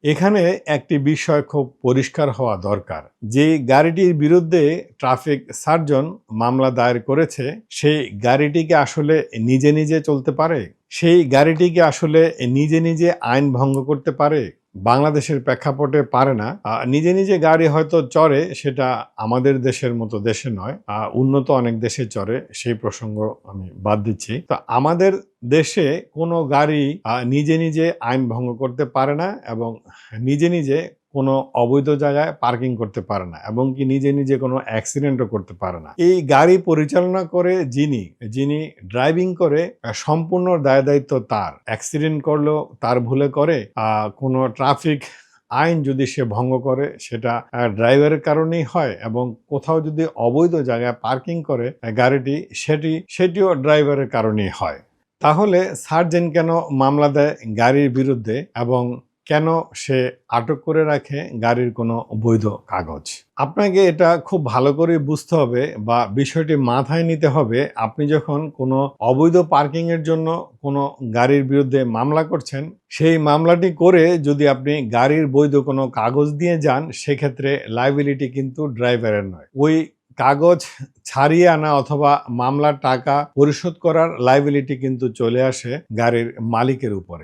এখানে একটি বিষয় খুব পরিষ্কার হওয়া দরকার। যে গাড়িটির বিরুদ্ধে ট্রাফিক সার্জন মামলা দায়ের করেছে, সেই গাড়িটি কি আসলে নিজে নিজে চলতে পারে? সেই গাড়িটি কি আসলে নিজে নিজে আইন ভঙ্গ করতে পারে? বাংলাদেশের প্রেক্ষাপটে পারে না। নিজে নিজে গাড়ি হয়তো চড়ে, সেটা আমাদের দেশের মতো দেশে নয়, উন্নত অনেক দেশে চড়ে, সেই প্রসঙ্গ আমি বাদ দিচ্ছি। তো আমাদের দেশে কোনো গাড়ি নিজে নিজে আইন ভঙ্গ করতে পারে না এবং নিজে নিজে কোনো অবৈধ জায়গায় পার্কিং করতে পারে না এবং কি নিজে নিজে কোনো অ্যাক্সিডেন্টও করতে পারে না। এই গাড়ি পরিচালনা করে যিনি যিনি ড্রাইভিং করে, সম্পূর্ণ দায় দায়িত্ব তার। অ্যাক্সিডেন্ট করলেও তার ভুলে করে, কোনো ট্রাফিক আইন যদি সে ভঙ্গ করে সেটা ড্রাইভারের কারণেই হয় এবং কোথাও যদি অবৈধ জায়গায় পার্কিং করে গাড়িটি, সেটিও ড্রাইভারের কারণেই হয়। তাহলে সার্জেন্ট কেন মামলা দেয় গাড়ির বিরুদ্ধে এবং কেন সে আটক করে রাখে গাড়ির কোনো বৈধ কাগজ? আপনাকে এটা খুব ভালো করে বুঝতে হবে বা বিষয়টি মাথায় নিতে হবে। আপনি যখন কোনো অবৈধ পার্কিং এর জন্য কোনো গাড়ির বিরুদ্ধে মামলা করছেন, সেই মামলাটি করে যদি আপনি গাড়ির বৈধ কোনো কাগজ দিয়ে যান, সেক্ষেত্রে লায়াবিলিটি কিন্তু ড্রাইভারের নয়। ওই কাগজ ছাড়িয়ে আনা অথবা মামলার টাকা পরিশোধ করার লায়াবিলিটি কিন্তু চলে আসে গাড়ির মালিকের উপরে।